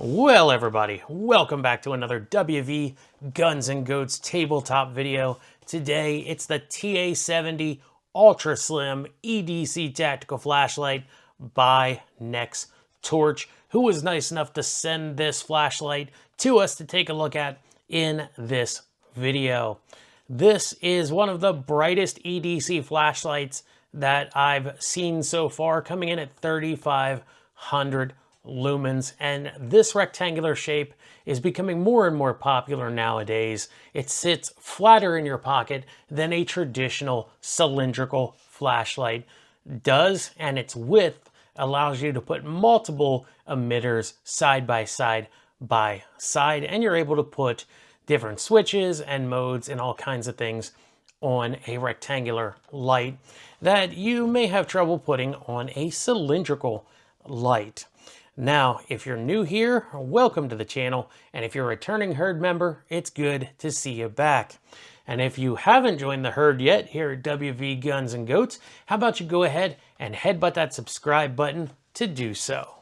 Well, everybody, welcome back to another WV Guns and Goats tabletop video. Today, it's the TA70 Ultra Slim EDC Tactical Flashlight by Nextorch, who was nice enough to send this flashlight to us to take a look at in this video. This is one of the brightest EDC flashlights that I've seen so far, coming in at 3,500 lumens, and this rectangular shape is becoming more and more popular nowadays. It sits flatter in your pocket than a traditional cylindrical flashlight does, and its width allows you to put multiple emitters side by side, and you're able to put different switches and modes and all kinds of things on a rectangular light that you may have trouble putting on a cylindrical light. Now, if you're new here, welcome to the channel, and if you're a returning herd member, it's good to see you back. And if you haven't joined the herd yet here at WV Guns and Goats, how about you go ahead and headbutt that subscribe button to do so.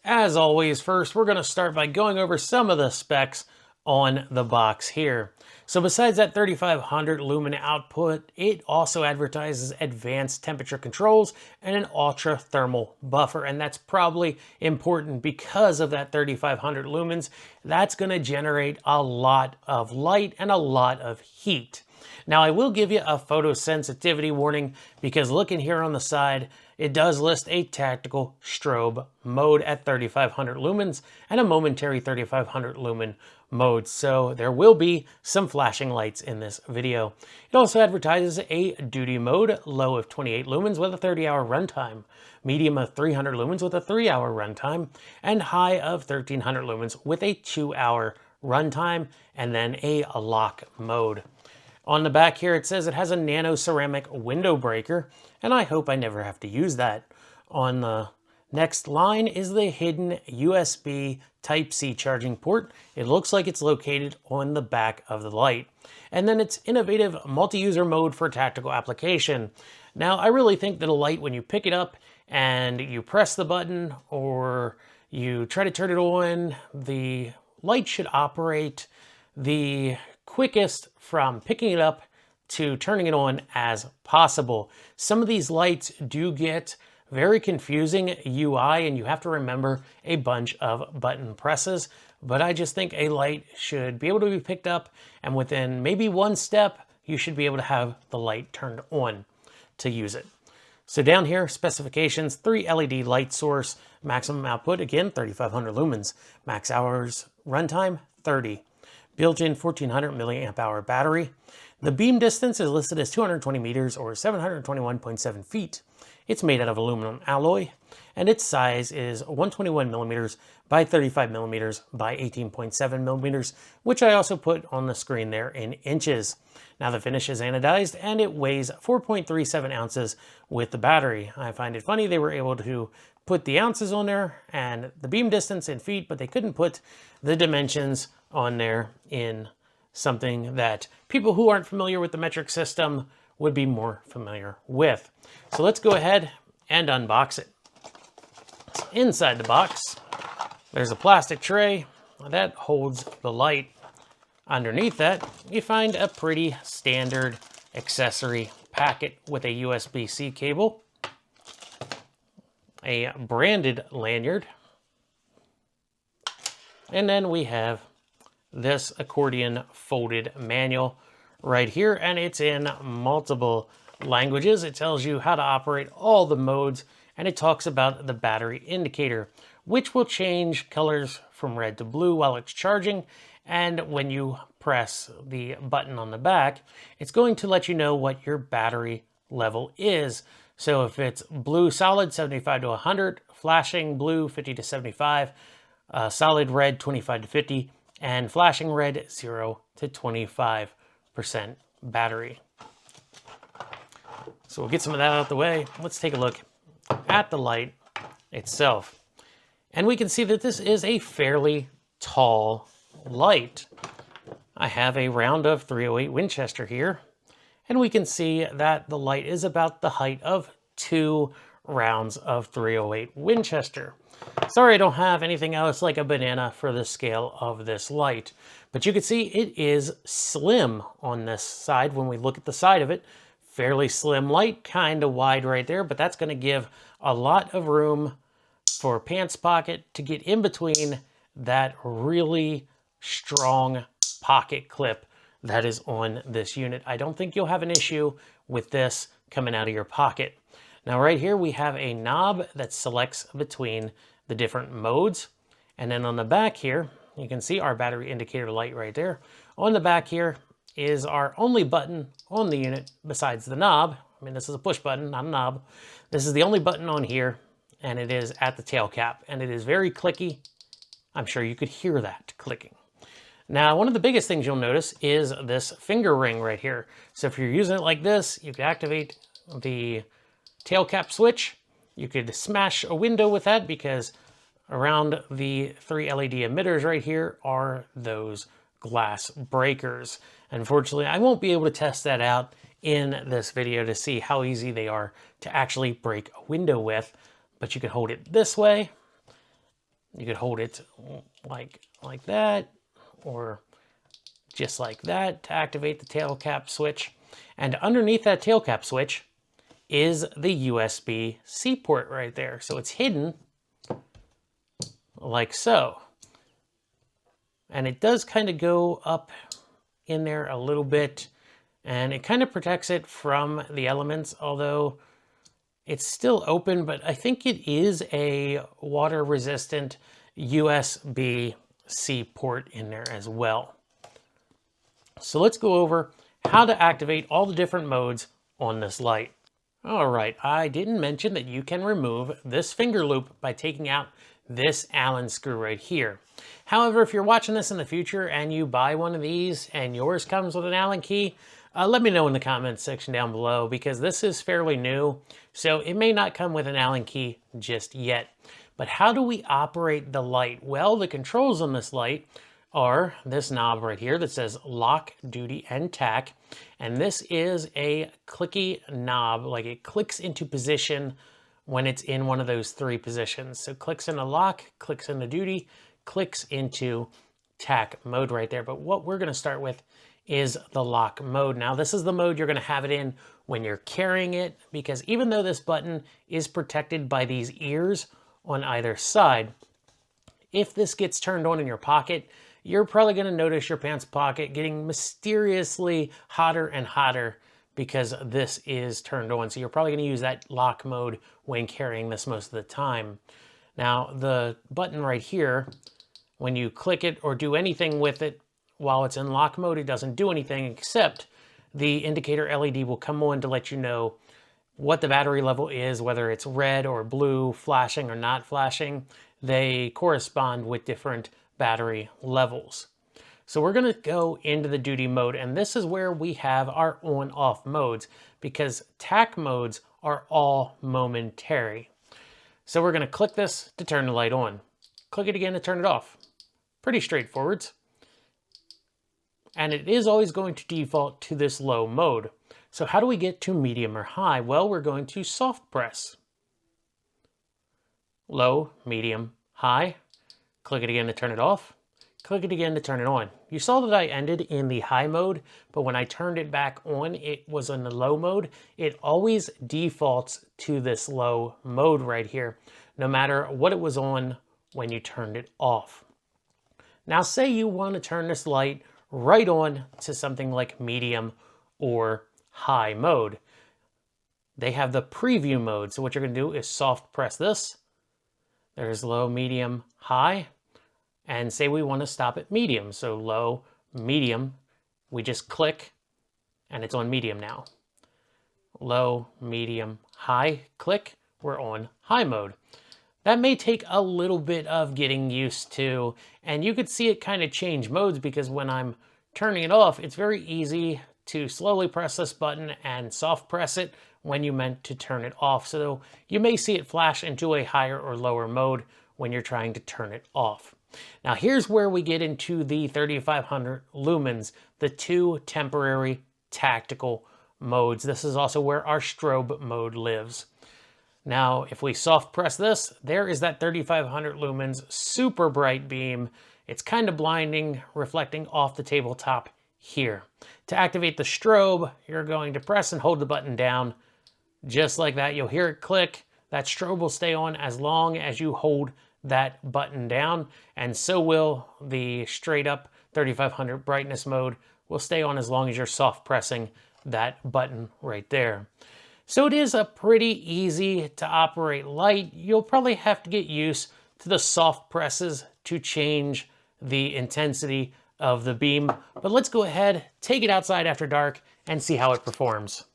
As always, first we're going to start by going over some of the specs on the box here. So besides that 3,500 lumen output, it also advertises advanced temperature controls and an ultra thermal buffer. And that's probably important because of that 3,500 lumens. That's going to generate a lot of light and a lot of heat. Now, I will give you a photosensitivity warning because looking here on the side, it does list a tactical strobe mode at 3,500 lumens and a momentary 3,500 lumen mode. So there will be some flashing lights in this video. It also advertises a duty mode, low of 28 lumens with a 30-hour runtime, medium of 300 lumens with a 3-hour runtime, and high of 1,300 lumens with a 2-hour runtime, and then a lock mode. On the back here, it says it has a nano ceramic window breaker, and I hope I never have to use that. On the next line is the hidden USB Type-C charging port. It looks like it's located on the back of the light. And then it's innovative multi-user mode for tactical application. Now, I really think that a light, when you pick it up and you press the button or you try to turn it on, the light should operate the quickest from picking it up to turning it on as possible. Some of these lights do get very confusing UI and you have to remember a bunch of button presses, but I just think a light should be able to be picked up and within maybe one step, you should be able to have the light turned on to use it. So down here, specifications, 3 LED light source, maximum output, again, 3,500 lumens, max hours runtime, 30. Built-in 1,400 milliamp hour battery. The beam distance is listed as 220 meters or 721.7 feet. It's made out of aluminum alloy, and its size is 121 millimeters by 35 millimeters by 18.7 millimeters, which I also put on the screen there in inches. Now the finish is anodized, and it weighs 4.37 ounces with the battery. I find it funny they were able to put the ounces on there and the beam distance in feet, but they couldn't put the dimensions on there in something that people who aren't familiar with the metric system would be more familiar with. So let's go ahead and unbox it. Inside the box, there's a plastic tray that holds the light. Underneath that, you find a pretty standard accessory packet with a USB-C cable, a branded lanyard, and then we have this accordion folded manual right here, and it's in multiple languages. It tells you how to operate all the modes, and it talks about the battery indicator, which will change colors from red to blue while it's charging. And when you press the button on the back, it's going to let you know what your battery level is. So if it's blue solid, 75 to 100, flashing blue, 50 to 75, solid red, 25 to 50, and flashing red, 0 to 25% battery. So we'll get some of that out of the way. Let's take a look at the light itself. And we can see that this is a fairly tall light. I have a round of .308 Winchester here, and we can see that the light is about the height of 2 rounds of .308 Winchester. Sorry I don't have anything else like a banana for the scale of this light. But you can see it is slim on this side. When we look at the side of it, fairly slim light, kind of wide right there, but that's going to give a lot of room for pants pocket to get in between that really strong pocket clip that is on this unit. I don't think you'll have an issue with this coming out of your pocket. Now right here we have a knob that selects between the different modes. And then on the back here, you can see our battery indicator light right there. On the back here is our only button on the unit besides the knob. I mean, this is a push button, not a knob. This is the only button on here, and it is at the tail cap, and it is very clicky. I'm sure you could hear that clicking. Now, one of the biggest things you'll notice is this finger ring right here. So if you're using it like this, you can activate the tail cap switch. You could smash a window with that because around the 3 LED emitters right here are those glass breakers. Unfortunately, I won't be able to test that out in this video to see how easy they are to actually break a window with, but you could hold it this way. You could hold it like that, or just like that to activate the tail cap switch. And underneath that tail cap switch is the USB-C port right there. So it's hidden like so. And it does kind of go up in there a little bit, and it kind of protects it from the elements, although it's still open, but I think it is a water resistant USB-C port in there as well. So let's go over how to activate all the different modes on this light. All right, I didn't mention that you can remove this finger loop by taking out this Allen screw right here. However, if you're watching this in the future and you buy one of these and yours comes with an Allen key, let me know in the comments section down below, because this is fairly new, so it may not come with an Allen key just yet. But how do we operate the light? Well, the controls on this light are this knob right here that says lock, duty, and tack. And this is a clicky knob, like it clicks into position when it's in one of those 3 positions. So clicks into lock, clicks into duty, clicks into tack mode right there. But what we're gonna start with is the lock mode. Now this is the mode you're gonna have it in when you're carrying it, because even though this button is protected by these ears on either side, if this gets turned on in your pocket, you're probably gonna notice your pants pocket getting mysteriously hotter and hotter because this is turned on. So you're probably gonna use that lock mode when carrying this most of the time. Now the button right here, when you click it or do anything with it while it's in lock mode, it doesn't do anything except the indicator LED will come on to let you know what the battery level is, whether it's red or blue, flashing or not flashing. They correspond with different battery levels. So we're gonna go into the duty mode, and this is where we have our on-off modes, because tack modes are all momentary. So we're gonna click this to turn the light on. Click it again to turn it off. Pretty straightforward. And it is always going to default to this low mode. So how do we get to medium or high? Well, we're going to soft press. Low, medium, high. Click it again to turn it off. Click it again to turn it on. You saw that I ended in the high mode, but when I turned it back on, it was in the low mode. It always defaults to this low mode right here, no matter what it was on when you turned it off. Now say you want to turn this light right on to something like medium or high mode. They have the preview mode. So what you're going to do is soft press this. There's low, medium, high. And say we want to stop at medium. So low, medium, we just click and it's on medium now. Low, medium, high, click, we're on high mode. That may take a little bit of getting used to, and you could see it kind of change modes, because when I'm turning it off, it's very easy to slowly press this button and soft press it when you meant to turn it off. So you may see it flash into a higher or lower mode when you're trying to turn it off. Now here's where we get into the 3500 lumens, the 2 temporary tactical modes. This is also where our strobe mode lives. Now, if we soft press this, there is that 3500 lumens super bright beam. It's kind of blinding, reflecting off the tabletop here. To activate the strobe, you're going to press and hold the button down. Just like that, you'll hear it click. That strobe will stay on as long as you hold that button down, and so will the straight up 3500 brightness mode will stay on as long as you're soft pressing that button right there. So it is a pretty easy to operate light. You'll probably have to get used to the soft presses to change the intensity of the beam. But let's go ahead, take it outside after dark, and see how it performs.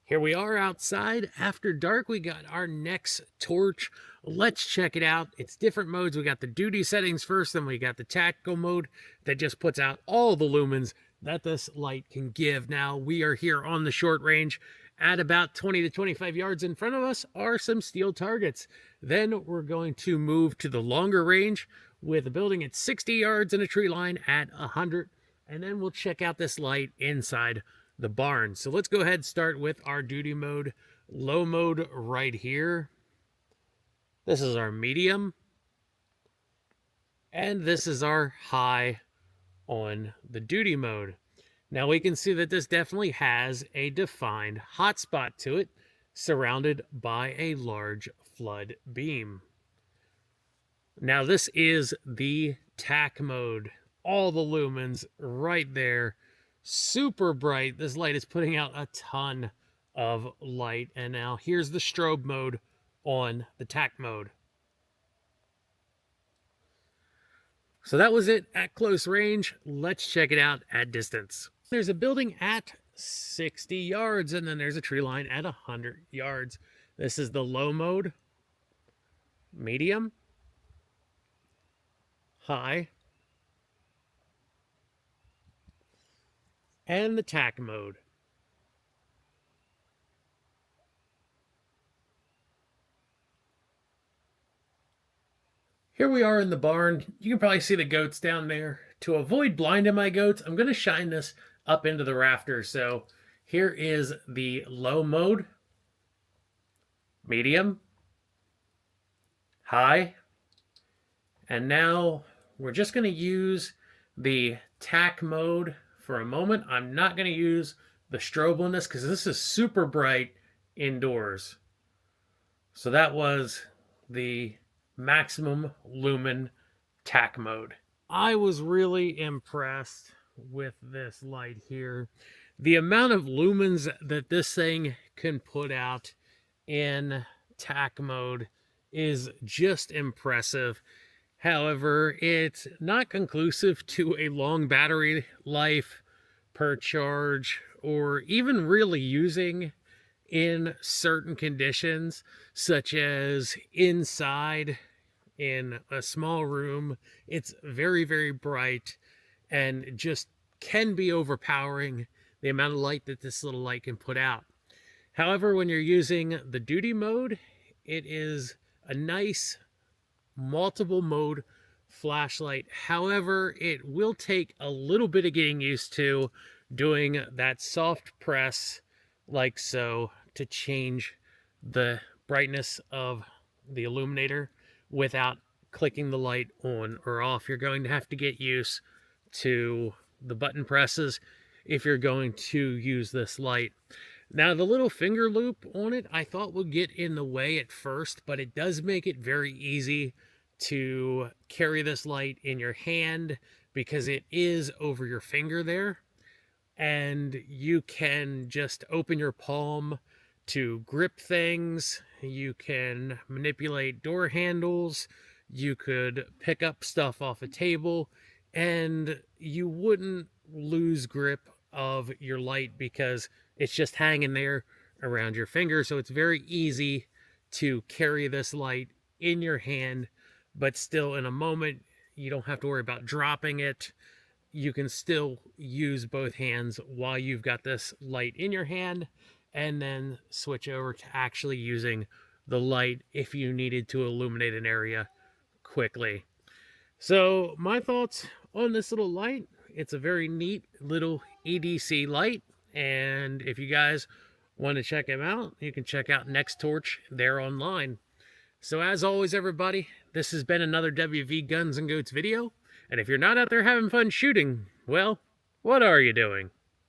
Here we are outside after dark. We got our Nextorch. Let's check it out. It's different modes. We got the duty settings first, then we got the tactical mode that just puts out all the lumens that this light can give. Now we are here on the short range. At about 20 to 25 yards in front of us are some steel targets. Then we're going to move to the longer range with a building at 60 yards and a tree line at 100. And then we'll check out this light inside the barn. So let's go ahead and start with our duty mode, low mode right here. This is our medium. And this is our high on the duty mode. Now we can see that this definitely has a defined hotspot to it, surrounded by a large flood beam. Now this is the tack mode. All the lumens right there, super bright. This light is putting out a ton of light. And now here's the strobe mode on the tack mode. So that was it at close range. Let's check it out at distance. There's a building at 60 yards, and then there's a tree line at 100 yards. This is the low mode, medium, high, and the tack mode. Here we are in the barn. You can probably see the goats down there. To avoid blinding my goats, I'm going to shine this up into the rafters. So here is the low mode, medium, high, and now we're just going to use the tack mode for a moment. I'm not going to use the strobe on this because this is super bright indoors. So that was the maximum lumen tack mode. I was really impressed with this light here. The amount of lumens that this thing can put out in tack mode is just impressive. However, it's not conclusive to a long battery life per charge, or even really using in certain conditions, such as inside in a small room. It's very, very bright and just can be overpowering, the amount of light that this little light can put out. However, when you're using the duty mode, it is a nice multiple mode flashlight. However, it will take a little bit of getting used to doing that soft press like so to change the brightness of the illuminator without clicking the light on or off. You're going to have to get used to the button presses if you're going to use this light. Now, the little finger loop on it I thought would get in the way at first, but it does make it very easy to carry this light in your hand because it is over your finger there. And you can just open your palm to grip things. You can manipulate door handles. You could pick up stuff off a table, and you wouldn't lose grip of your light because it's just hanging there around your finger. So it's very easy to carry this light in your hand, but still in a moment, you don't have to worry about dropping it. You can still use both hands while you've got this light in your hand, and then switch over to actually using the light if you needed to illuminate an area quickly. So my thoughts on this little light: it's a very neat little EDC light, and if you guys Want to check him out? You can check out Nextorch there online. So as always, everybody, this has been another WV Guns and Goats video. And if you're not out there having fun shooting, well, what are you doing?